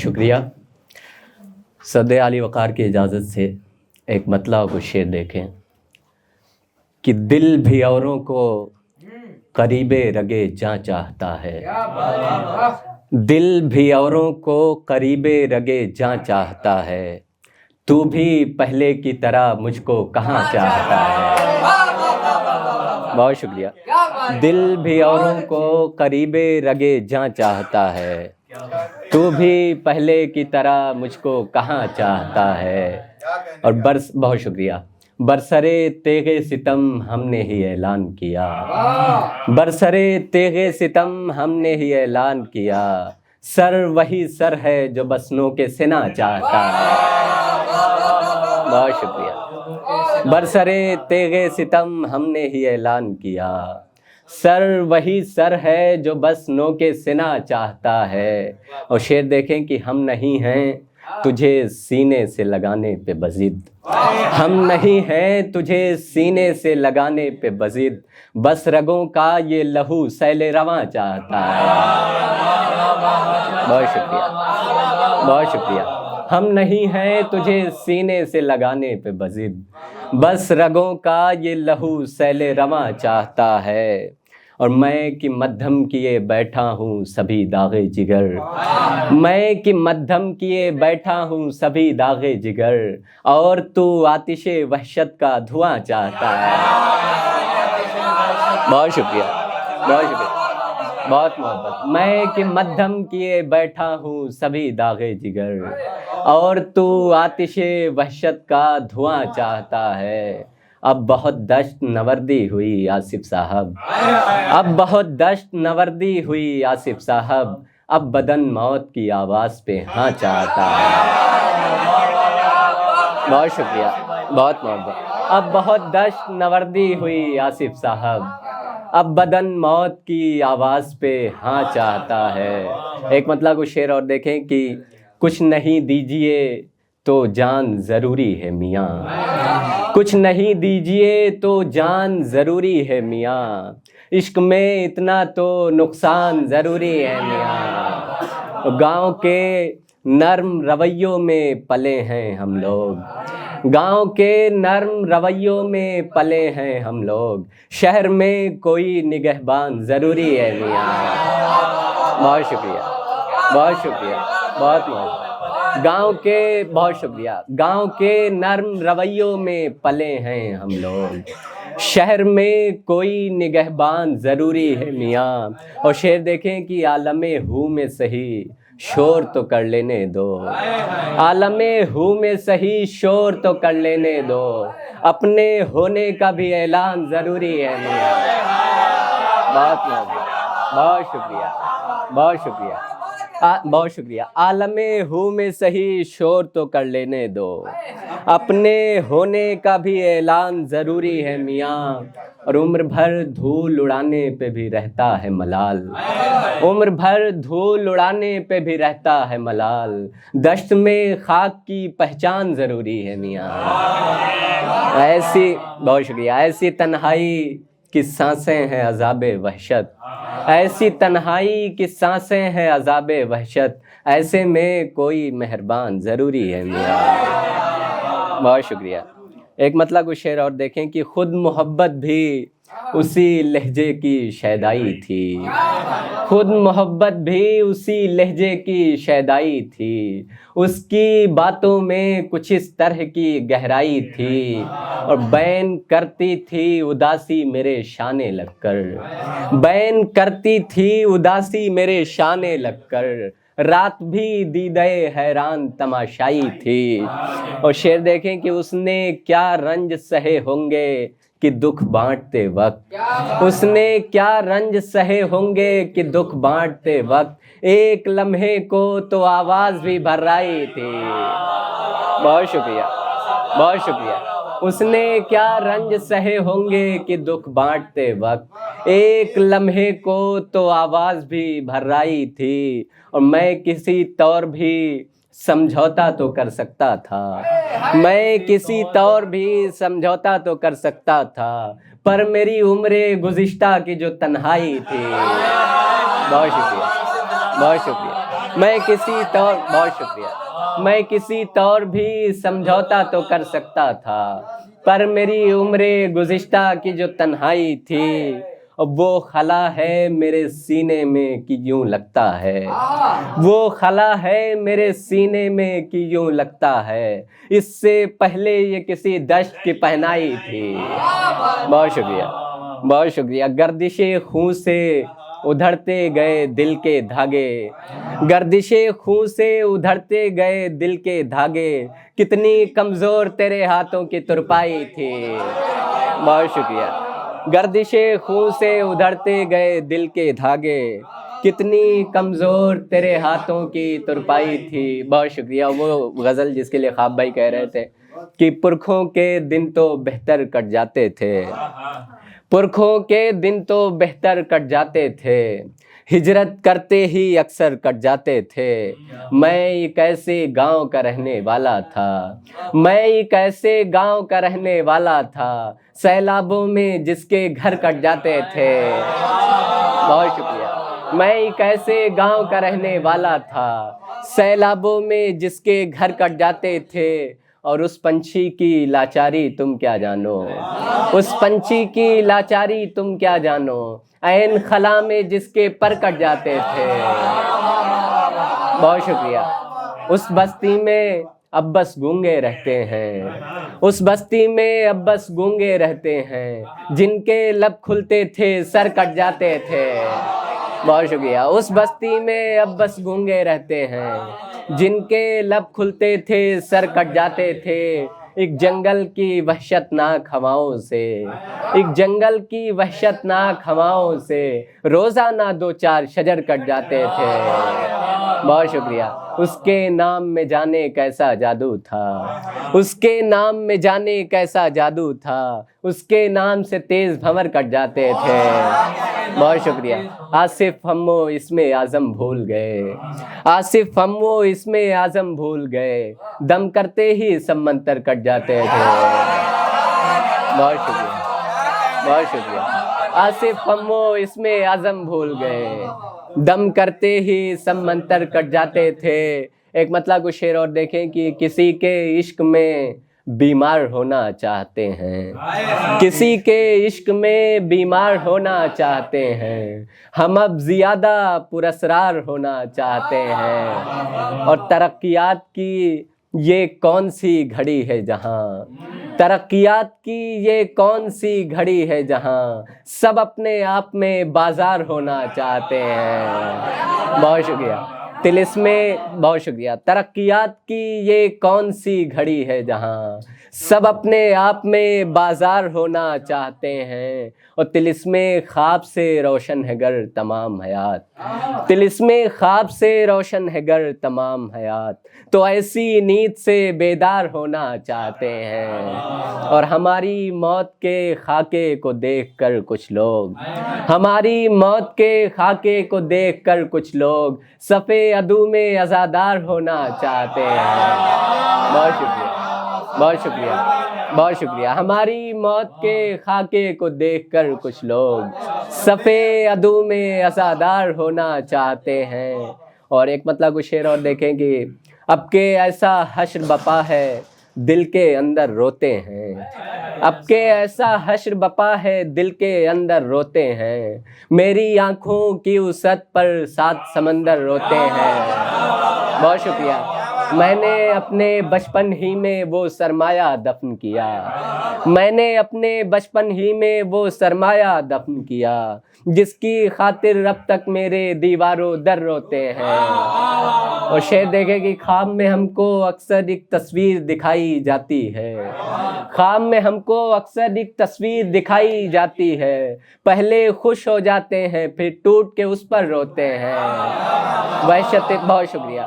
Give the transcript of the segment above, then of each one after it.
شکریہ. صدر علی وقار کی اجازت سے ایک مطلع کو شعر دیکھیں کہ دل بھی اوروں کو قریب رگے جاں چاہتا ہے. دل بھی اوروں کو قریب رگے جاں چاہتا ہے، تو بھی پہلے کی طرح مجھ کو کہاں چاہتا ہے. بہت شکریہ. دل بھی اوروں کو قریب رگے جاں چاہتا ہے، تو بھی پہلے کی طرح مجھ کو کہاں چاہتا ہے. اور بہت شکریہ. برسرے تیغ ستم ہم نے ہی اعلان کیا، برسرے تیغ ستم ہم نے ہی اعلان کیا، سر وہی سر ہے جو بسنوں کے سنا چاہتا ہے. بہت شکریہ. برسرے تیغ ستم ہم نے ہی اعلان کیا، سر وہی سر ہے جو بس نو کے سنا چاہتا ہے. اور شعر دیکھیں کہ ہم نہیں ہیں تجھے سینے سے لگانے پہ بضد، ہم نہیں ہیں تجھے سینے سے لگانے پہ بضد، بس رگوں کا یہ لہو سیل رواں چاہتا ہے. بہت شکریہ. بہت شکریہ. ہم نہیں ہیں تجھے سینے سے لگانے پہ بضد، بس رگوں کا یہ لہو سیل رواں چاہتا ہے. اور میں کہ مدھم کیے بیٹھا ہوں سبھی داغ جگر، میں کہ مدھم کیے بیٹھا ہوں سبھی داغ جگر، اور تو آتش وحشت کا دھواں چاہتا ہے. بہت شکریہ. بہت شکریہ. بہت محبت. میں کہ مدھم کیے بیٹھا ہوں سبھی داغ جگر، اور تو آتش وحشت کا دھواں چاہتا ہے. اب بہت دشت نوردی ہوئی آصف صاحب، اب بہت دشت نوردی ہوئی آصف صاحب، اب بدن موت کی آواز پہ ہاں چاہتا ہے. بہت شکریہ. بہت محبت. اب بہت دشت نوردی ہوئی آصف صاحب، اب بدن موت کی آواز پہ ہاں چاہتا ہے. ایک مطلع کو شعر اور دیکھیں کہ کچھ نہیں دیجیے تو جان ضروری ہے میاں، کچھ نہیں دیجیے تو جان ضروری ہے میاں، عشق میں اتنا تو نقصان ضروری ہے میاں. گاؤں کے نرم رویوں میں پلے ہیں ہم لوگ، گاؤں کے نرم رویوں میں پلے ہیں ہم لوگ، شہر میں کوئی نگہبان ضروری ہے میاں. بہت شکریہ. بہت شکریہ. بہت محبت. گاؤں کے بہت شکریہ. گاؤں کے نرم رویوں میں پلے ہیں ہم لوگ، شہر میں کوئی نگہبان ضروری ہے میاں. اور شعر دیکھیں کہ عالم ہو میں صحیح شور تو کر لینے دو، عالم ہو میں صحیح شور تو کر لینے دو، اپنے ہونے کا بھی اعلان ضروری ہے میاں. بہت محبت. بہت شکریہ. بہت شکریہ. بہت شکریہ. عالم ہو میں صحیح شور تو کر لینے دو، اپنے ہونے کا بھی اعلان ضروری ہے میاں. اور عمر بھر دھول اڑانے پہ بھی رہتا ہے ملال، عمر بھر دھول اڑانے پہ بھی رہتا ہے ملال، دشت میں خاک کی پہچان ضروری ہے میاں. ایسی بہت شکریہ. ایسی تنہائی کی سانسیں ہیں عذاب وحشت، ایسی تنہائی کی سانسیں ہیں عذاب وحشت، ایسے میں کوئی مہربان ضروری ہے میاں. بہت شکریہ. ایک مطلع کو شعر اور دیکھیں کہ خود محبت بھی اسی لہجے کی شیدائی تھی، خود محبت بھی اسی لہجے کی شیدائی تھی، اس کی باتوں میں کچھ اس طرح کی گہرائی تھی، اور بین کرتی تھی اداسی میرے شانے لگ کر، بین کرتی تھی اداسی میرے شانے لگ کر، رات بھی دیدے حیران تماشائی تھی. اور شعر دیکھیں کہ اس نے کیا رنج سہے ہوں گے کہ دکھ بانٹتے وقت، اس نے کیا رنج سہے ہوں گے کہ دکھ بانٹتے وقت، ایک لمحے کو تو آواز بھی بھرائی تھی. بہت شکریہ. بہت شکریہ. اس نے کیا رنج سہے ہوں گے کہ دکھ بانٹتے وقت، ایک لمحے کو تو آواز بھی بھرائی تھی. اور میں کسی طور بھی سمجھوتا تو کر سکتا تھا، میں کسی طور بھی سمجھوتا تو کر سکتا تھا، پر میری عمر گزشتہ کی جو تنہائی تھی. بہت شکریہ. بہت شکریہ. میں کسی طور بہت شکریہ میں کسی طور بھی سمجھوتا تو کر سکتا تھا، پر میری عمر گزشتہ کی جو تنہائی تھی وہ خلا ہے میرے سینے میں کہ یوں لگتا ہے، وہ خلا ہے میرے سینے میں کہ یوں لگتا ہے، اس سے پہلے یہ کسی دشت کی پہنائی تھی۔ بہت شکریہ بہت شکریہ۔ گردش خون سے ادھڑتے گئے دل کے دھاگے، گردش خون سے ادھڑتے گئے دل کے دھاگے، کتنی کمزور تیرے ہاتھوں کی ترپائی تھی۔ بہت شکریہ۔ گردش خون سے ادھڑتے گئے دل کے دھاگے، کتنی کمزور تیرے ہاتھوں کی ترپائی تھی۔ بہت شکریہ۔ وہ غزل جس کے لیے خواب بھائی کہہ رہے تھے کہ پرکھوں کے دن تو بہتر کٹ جاتے تھے، پرکھوں کے دن تو بہتر کٹ جاتے تھے، ہجرت کرتے ہی اکثر کٹ جاتے تھے۔ میں ایک ایسے گاؤں کا رہنے والا تھا، میں ایک ایسے گاؤں کا رہنے والا تھا، سیلابوں میں جس کے گھر کٹ جاتے تھے۔ بہت شکریہ۔ میں ایک ایسے گاؤں کا رہنے والا تھا، سیلابوں میں جس کے گھر کٹ جاتے تھے، اور اس پنچھی کی لاچاری تم کیا جانو، اس پنچھی کی لاچاری تم کیا جانو، عین خلا میں جس کے پر کٹ جاتے تھے۔ بہت شکریہ۔ اس بستی میں اب بس گونگے رہتے ہیں، اس بستی میں اب بس گونگے رہتے ہیں، جن کے لب کھلتے تھے سر کٹ جاتے تھے۔ بہت شکریہ۔ اس بستی میں اب بس گونگے رہتے ہیں، جن کے لب کھلتے تھے سر کٹ جاتے تھے، ایک جنگل کی وحشت ناک ہواؤں سے، ایک جنگل کی وحشت ناک ہواؤں سے، روزانہ 2-4 شجر کٹ جاتے تھے۔ بہت شکریہ۔ اس کے نام میں جانے کیسا جادو تھا، اس کے نام میں جانے کیسا جادو تھا، اس کے نام سے تیز بھنور کٹ جاتے تھے۔ بہت شکریہ۔ آصف ہم وہ اسم اعظم بھول گئے، آصف ہم وہ اسم اعظم بھول گئے، دم کرتے ہی سب منتر کٹ جاتے تھے۔ بہت شکریہ بہت شکریہ۔ آصف ہم وہ اسم اعظم بھول گئے، دم کرتے ہی سب منتر کٹ جاتے تھے۔ ایک مطلب کچھ شعر اور دیکھیں کہ کسی کے عشق میں بیمار ہونا چاہتے ہیں، کسی کے عشق میں بیمار ہونا چاہتے ہیں، ہم اب زیادہ پراسرار ہونا چاہتے ہیں، اور ترقیات کی یہ کون سی گھڑی ہے جہاں، ترقیات کی یہ کون سی گھڑی ہے جہاں سب اپنے آپ میں بازار ہونا چاہتے ہیں۔ بہت شکریہ۔ طلسم بہت شکریہ۔ ترقیات کی یہ کون سی گھڑی ہے جہاں سب اپنے آپ میں بازار ہونا چاہتے ہیں، اور طلسم خواب سے روشن ہے گر تمام حیات، طلسم خواب سے روشن ہے گر تمام حیات، تو ایسی نیند سے بیدار ہونا چاہتے ہیں، اور ہماری موت کے خاکے کو دیکھ کر کچھ لوگ، ہماری موت کے خاکے کو دیکھ کر کچھ لوگ صفِ عدو میں عزادار ہونا چاہتے ہیں۔ بہت شکریہ بہت شکریہ بہت شکریہ۔ ہماری موت کے خاکے کو دیکھ کر کچھ لوگ صفِ عدو میں عزادار ہونا چاہتے ہیں۔ اور ایک مطلب کچھ شعر اور دیکھیں کہ اب کے ایسا حشر بپا ہے دل کے اندر روتے ہیں، اب کے ایسا حشر بپا ہے دل کے اندر روتے ہیں، میری آنکھوں کی وسعت پر 7 سمندر روتے ہیں۔ بہت شکریہ۔ میں نے اپنے بچپن ہی میں وہ سرمایہ دفن کیا، میں نے اپنے بچپن ہی میں وہ سرمایہ دفن کیا، جس کی خاطر اب تک میرے دیواروں در روتے ہیں۔ اور شعر دیکھیں کہ خواب میں ہم کو اکثر ایک تصویر دکھائی جاتی ہے، خواب میں ہم کو اکثر ایک تصویر دکھائی جاتی ہے، پہلے خوش ہو جاتے ہیں پھر ٹوٹ کے اس پر روتے ہیں۔ وحشت بہت شکریہ۔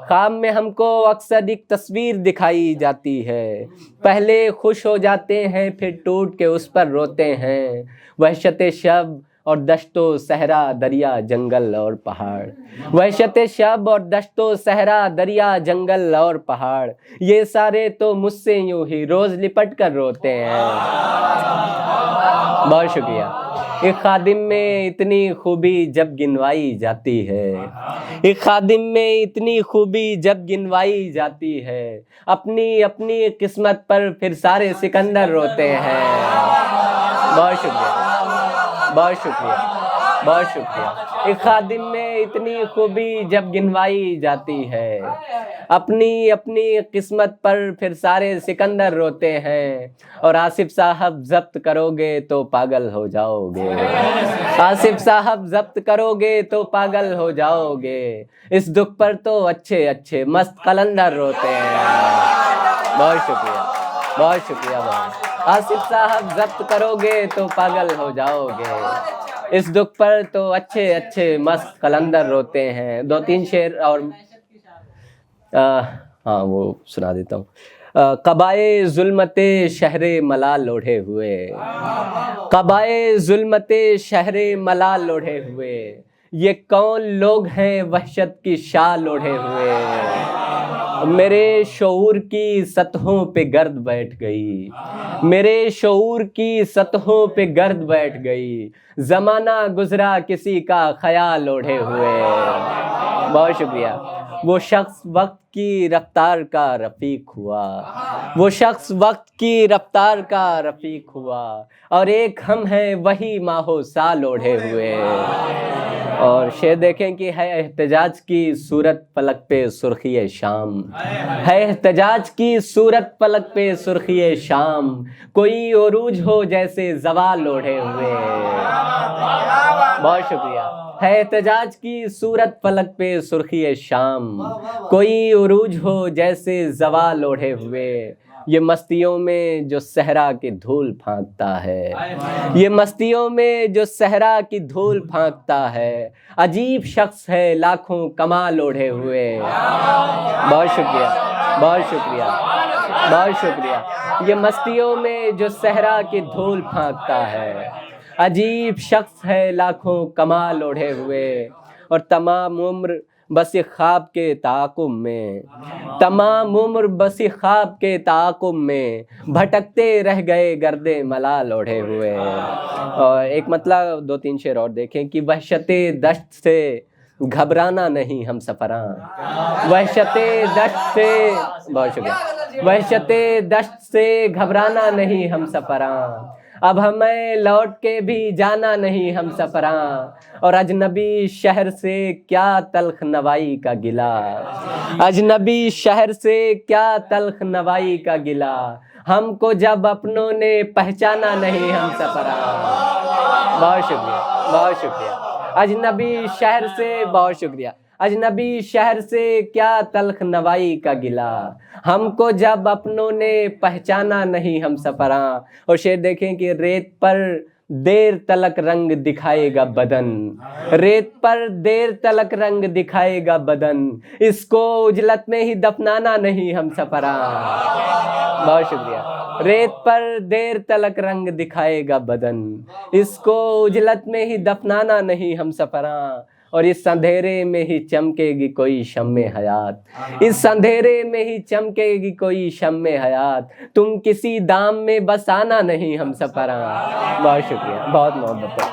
خواب میں ہم کو اکثر ایک تصویر دکھائی جاتی ہے، پہلے خوش ہو جاتے ہیں پھر ٹوٹ کے اس پر روتے ہیں، وحشت شب اور دشت و صحرا دریا جنگل اور پہاڑ، وحشت شب اور دشت و صحرا دریا جنگل اور پہاڑ، یہ سارے تو مجھ سے یوں ہی روز لپٹ کر روتے ہیں۔ بہت شکریہ۔ ایک خادم میں اتنی خوبی جب گنوائی جاتی ہے، ایک خادم میں اتنی خوبی جب گنوائی جاتی ہے، اپنی اپنی قسمت پر پھر سارے سکندر روتے ہیں۔ بہت شکریہ، بہت شکریہ، بہت شکریہ۔ ایک خادم میں اتنی خوبی جب گنوائی جاتی ہے، اپنی اپنی قسمت پر پھر سارے سکندر روتے ہیں، اور آصف صاحب ضبط کرو گے تو پاگل ہو جاؤ گے، آصف صاحب ضبط کرو گے تو پاگل ہو جاؤ گے، اس دکھ پر تو اچھے اچھے مست قلندر روتے ہیں۔ بہت شکریہ، بہت شکریہ بہت۔ آصف صاحب ضبط کرو گے تو پاگل ہو جاؤ گے، اس دکھ پر تو اچھے اچھے مست قلندر روتے ہیں۔ دو تین شعر اور ہاں وہ سنا دیتا ہوں۔ قبائے ظلمت شہر ملال اوڑھے ہوئے، قبائے ظلمت شہر ملال اوڑھے ہوئے، یہ کون لوگ ہیں وحشت کی شال اوڑھے ہوئے، میرے شعور کی سطحوں پہ گرد بیٹھ گئی، میرے شعور کی سطحوں پہ گرد بیٹھ گئی، زمانہ گزرا کسی کا خیال اوڑھے ہوئے۔ بہت شکریہ۔ وہ شخص وقت کی رفتار کا رفیق ہوا، وہ شخص وقت کی رفتار کا رفیق ہوا، اور ایک ہم ہیں وہی ماہو سال اوڑھے ہوئے۔ اور شعر دیکھیں کہ ہے احتجاج کی صورت فلک پہ سرخی شام، ہے احتجاج کی صورت فلک پہ سرخی شام، کوئی عروج ہو جیسے زوال اوڑھے ہوئے۔ بہت شکریہ۔ ہے احتجاج کی صورت فلک پہ سرخی شام، کوئی عروج ہو جیسے زوال اوڑھے ہوئے، یہ مستیوں میں جو صحرا کی دھول پھانکتا ہے، یہ مستیوں میں جو صحرا کی دھول پھانکتا ہے، عجیب شخص ہے لاکھوں کمال اوڑھے ہوئے۔ بہت شکریہ، بہت شکریہ، بہت شکریہ۔ یہ مستیوں میں جو صحرا کی دھول پھانکتا ہے، عجیب شخص ہے لاکھوں کمال اوڑھے ہوئے، اور تمام عمر بس خواب کے تعاقب میں، تمام عمر بس خواب کے تعاقب میں، بھٹکتے رہ گئے گرد ملال اوڑھے ہوئے۔ اور ایک مطلب دو تین شعر اور دیکھیں کہ وحشت دشت سے گھبرانا نہیں ہم سفراں، وحشت دشت سے، بہت شکریہ، وحشت دشت سے گھبرانا نہیں ہم سفراں، اب ہمیں لوٹ کے بھی جانا نہیں ہم سفراں، اور اجنبی شہر سے کیا تلخ نوائی کا گلہ، اجنبی شہر سے کیا تلخ نوائی کا گلہ، ہم کو جب اپنوں نے پہچانا نہیں ہم سفراں۔ بہت شکریہ، بہت شکریہ۔ اجنبی شہر سے، بہت شکریہ، اجنبی شہر سے کیا تلخ نوائی کا گلہ، ہم کو جب اپنوں نے پہچانا نہیں ہم سفراں۔ اور شعر دیکھیں کہ ریت پر دیر تلک رنگ دکھائے گا بدن، ریت پر دیر تلک رنگ دکھائے گا بدن، اس کو اجلت میں ہی دفنانا نہیں ہم سفراں۔ بہت شکریہ۔ ریت پر دیر تلک رنگ دکھائے گا بدن، اس کو اجلت میں ہی دفنانا نہیں ہم سفراں، اور اس اندھیرے میں ہی چمکے گی کوئی شمع حیات، اس اندھیرے میں ہی چمکے گی کوئی شمع حیات، تم کسی دام میں بس آنا نہیں ہم سفراں۔ بہت شکریہ، بہت محبت ہے۔